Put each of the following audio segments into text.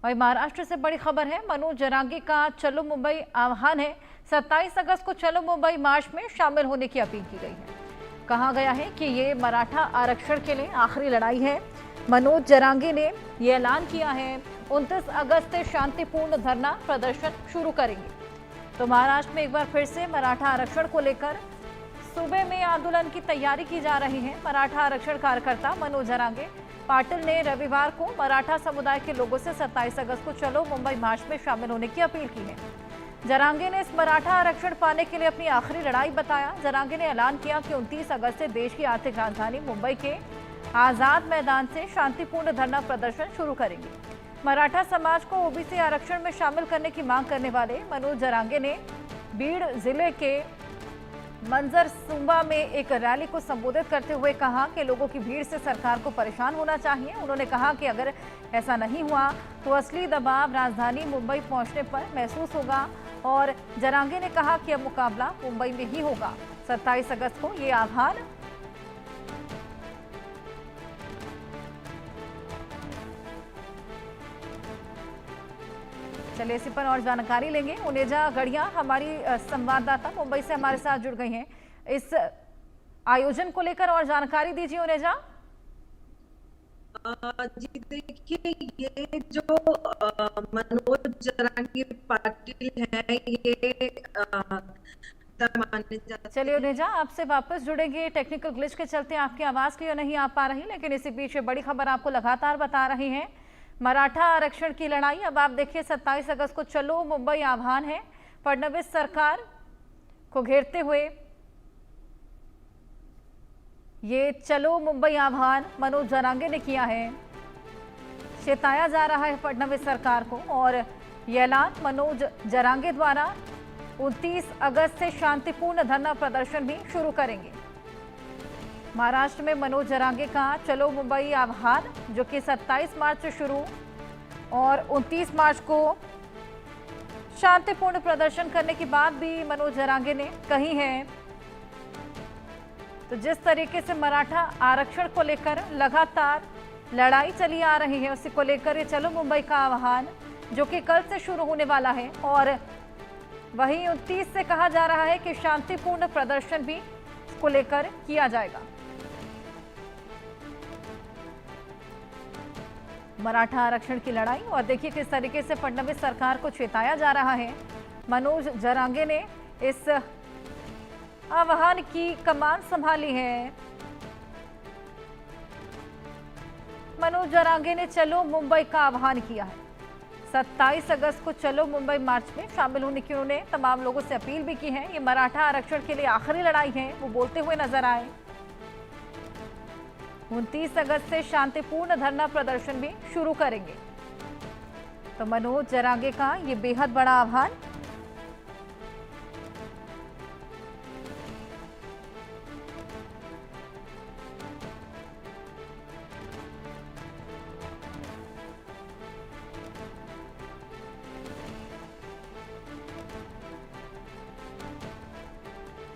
वहीं महाराष्ट्र से बड़ी खबर है, मनोज जरांगे का चलो मुंबई आह्वान है। 27 अगस्त को चलो मुंबई मार्च में शामिल होने की अपील की गई है। कहा गया है कि ये मराठा आरक्षण के लिए आखिरी लड़ाई है। मनोज जरांगे ने ये ऐलान किया है 29 अगस्त से शांतिपूर्ण धरना प्रदर्शन शुरू करेंगे। तो महाराष्ट्र में एक बार फिर से मराठा आरक्षण को लेकर सूबे में आंदोलन की तैयारी की जा रही है। मराठा आरक्षण कार्यकर्ता मनोज जरांगे पाटिल ने रविवार को मराठा समुदाय के लोगों से 27 अगस्त को चलो मुंबई मार्च में शामिल होने की अपील की है। जरांगे ने इस मराठा आरक्षण पाने के लिए अपनी आखिरी लड़ाई बताया। जरांगे ने ऐलान किया कि 29 अगस्त से देश की आर्थिक राजधानी मुंबई के आजाद मैदान से शांतिपूर्ण धरना प्रदर्शन शुरू करेंगे। मराठा समाज को ओबीसी आरक्षण में शामिल करने की मांग करने वाले मनोज जरांगे ने बीड़ जिले के मंजर सुंबा में एक रैली को संबोधित करते हुए कहा कि लोगों की भीड़ से सरकार को परेशान होना चाहिए। उन्होंने कहा कि अगर ऐसा नहीं हुआ तो असली दबाव राजधानी मुंबई पहुंचने पर महसूस होगा। और जरांगे ने कहा कि अब मुकाबला मुंबई में ही होगा। 27 अगस्त को ये आह्वान चलिए इसी पर और जानकारी लेंगे। उनेजा गढ़िया हमारी संवाददाता मुंबई से हमारे साथ जुड़ गई हैं। इस आयोजन को लेकर और जानकारी दीजिए उनेजा। जी देखिए, ये जो मनोज जरांगे पाटिल है ये माने जाते चलिए हैं। उनेजा आपसे वापस जुड़ेंगे। टेक्निकल ग्लिच के चलते आपकी आवाज क्लियर नहीं आ पा रही, लेकिन इसी बीच बड़ी खबर आपको लगातार बता रही हैं। मराठा आरक्षण की लड़ाई अब आप देखिए 27 अगस्त को चलो मुंबई आह्वान है। फडणवीस सरकार को घेरते हुए ये चलो मुंबई आह्वान मनोज जरांगे ने किया है। चेताया जा रहा है फडणवीस सरकार को और ये ऐलान मनोज जरांगे द्वारा 29 अगस्त से शांतिपूर्ण धरना प्रदर्शन भी शुरू करेंगे। महाराष्ट्र में मनोज जरांगे का चलो मुंबई आह्वान जो कि 27 मार्च से शुरू और 29 मार्च को शांतिपूर्ण प्रदर्शन करने की बात भी मनोज जरांगे ने कही है। तो जिस तरीके से मराठा आरक्षण को लेकर लगातार लड़ाई चली आ रही है, उसी को लेकर ये चलो मुंबई का आह्वान जो कि कल से शुरू होने वाला है और वहीं 29 से कहा जा रहा है कि शांतिपूर्ण प्रदर्शन भी को लेकर किया जाएगा। मराठा आरक्षण की लड़ाई और देखिए किस तरीके से फडणवीस सरकार को चेताया जा रहा है। मनोज जरांगे ने इस आह्वान की कमान संभाली है। मनोज जरांगे ने चलो मुंबई का आह्वान किया है। 27 अगस्त को चलो मुंबई मार्च में शामिल होने की उन्होंने तमाम लोगों से अपील भी की है। ये मराठा आरक्षण के लिए आखिरी लड़ाई है, वो बोलते हुए नजर आए। 29 अगस्त से शांतिपूर्ण धरना प्रदर्शन भी शुरू करेंगे। तो मनोज जरांगे का ये बेहद बड़ा आह्वान।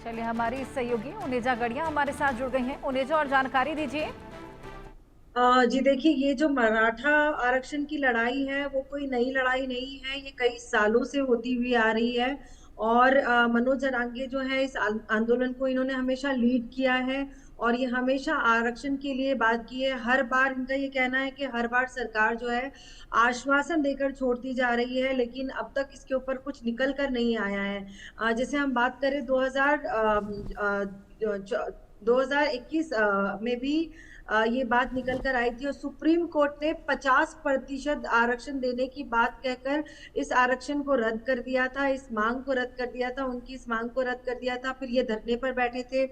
चलिए हमारी सहयोगी उनेजा गढ़िया हमारे साथ जुड़ गई हैं। उनेजा और जानकारी दीजिए। जी देखिए, ये जो मराठा आरक्षण की लड़ाई है वो कोई नई लड़ाई नहीं है, ये कई सालों से होती हुई आ रही है। और मनोज जरांगे जो है इस आंदोलन को इन्होंने हमेशा लीड किया है और ये हमेशा आरक्षण के लिए बात की है। हर बार इनका ये कहना है कि हर बार सरकार जो है आश्वासन देकर छोड़ती जा रही है, लेकिन अब तक इसके ऊपर कुछ निकल कर नहीं आया है। जैसे हम बात करें 2021 में भी ये बात निकल कर आई थी और सुप्रीम कोर्ट ने 50% आरक्षण देने की बात कहकर इस आरक्षण को रद्द कर दिया था, इस मांग को रद्द कर दिया था, उनकी इस मांग को रद्द कर दिया था। फिर ये धरने पर बैठे थे।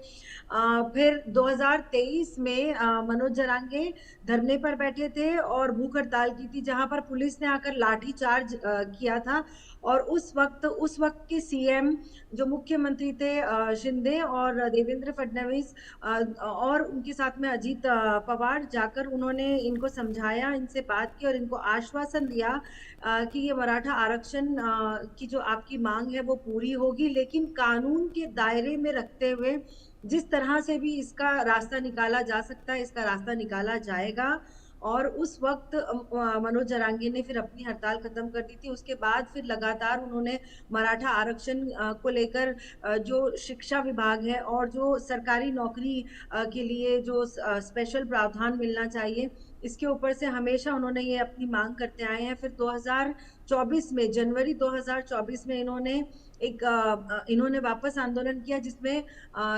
फिर 2023 में मनोज जरांगे धरने पर बैठे थे और भूख हड़ताल की थी, जहां पर पुलिस ने आकर लाठी चार्ज किया था। और उस वक्त के सीएम जो मुख्यमंत्री थे शिंदे और देवेंद्र फडणवीस और उनके साथ में अजीत पवार जाकर उन्होंने इनको समझाया, इनसे बात की और इनको आश्वासन दिया कि ये मराठा आरक्षण की जो आपकी मांग है वो पूरी होगी, लेकिन कानून के दायरे में रखते हुए जिस तरह से भी इसका रास्ता निकाला जा सकता है इसका रास्ता निकाला जाएगा। और उस वक़्त मनोज जरांगे ने फिर अपनी हड़ताल खत्म कर दी थी। उसके बाद फिर लगातार उन्होंने मराठा आरक्षण को लेकर जो शिक्षा विभाग है और जो सरकारी नौकरी के लिए जो स्पेशल प्रावधान मिलना चाहिए, इसके ऊपर से हमेशा उन्होंने ये अपनी माँग करते आए हैं। फिर 2024 में जनवरी 2024 में इन्होंने वापस आंदोलन किया, जिसमें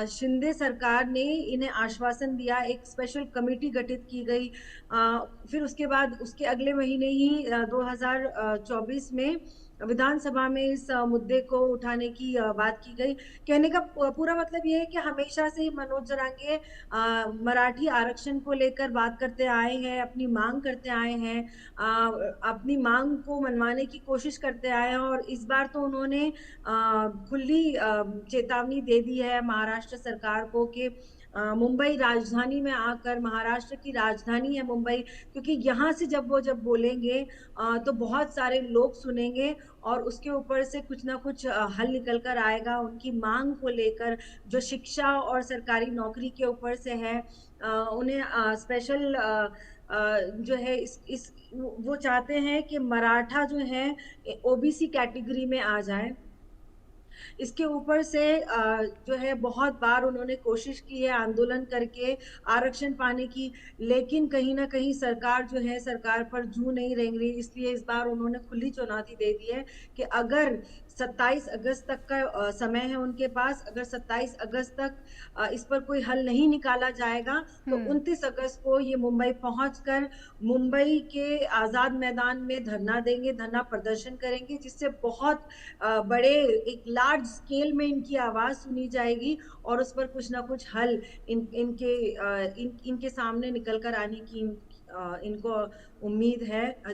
शिंदे सरकार ने इन्हें आश्वासन दिया, एक स्पेशल कमिटी गठित की गई। फिर उसके बाद उसके अगले महीने ही 2024 में विधानसभा में इस मुद्दे को उठाने की बात की गई। कहने का पूरा मतलब ये है कि हमेशा से ही मनोज जरांगे मराठी आरक्षण को लेकर बात करते आए हैं, अपनी माँग करते आए हैं, अपनी माँग को मनवाने की कोशिश करते आए हैं, और इस बार तो उन्होंने खुली चेतावनी दे दी है महाराष्ट्र सरकार को कि मुंबई राजधानी में आकर, महाराष्ट्र की राजधानी है मुंबई, क्योंकि यहाँ से जब बोलेंगे तो बहुत सारे लोग सुनेंगे और उसके ऊपर से कुछ ना कुछ हल निकल कर आएगा। उनकी माँग को लेकर, जो शिक्षा और सरकारी नौकरी के ऊपर से है, उन्हें स्पेशल जो है इस वो चाहते हैं कि मराठा जो है ओबीसी कैटेगरी में आ जाए। इसके ऊपर से जो है बहुत बार उन्होंने कोशिश की है आंदोलन करके आरक्षण पाने की, लेकिन कहीं न कहीं सरकार जो है, सरकार पर जूँ नहीं रेंग रही। इसलिए इस बार उन्होंने खुली चुनौती दे दी है कि अगर 27 अगस्त तक का समय है उनके पास, अगर 27 अगस्त तक इस पर कोई हल नहीं निकाला जाएगा, तो हम्म। 29 अगस्त को ये मुंबई पहुँचकर मुंबई के आज़ाद मैदान में धरना देंगे, धरना प्रदर्शन करेंगे, जिससे बहुत बड़े एक लार्ज स्केल में इनकी आवाज़ सुनी जाएगी और उस पर कुछ ना कुछ हल इनके सामने निकल कर आने की इनको उम्मीद है।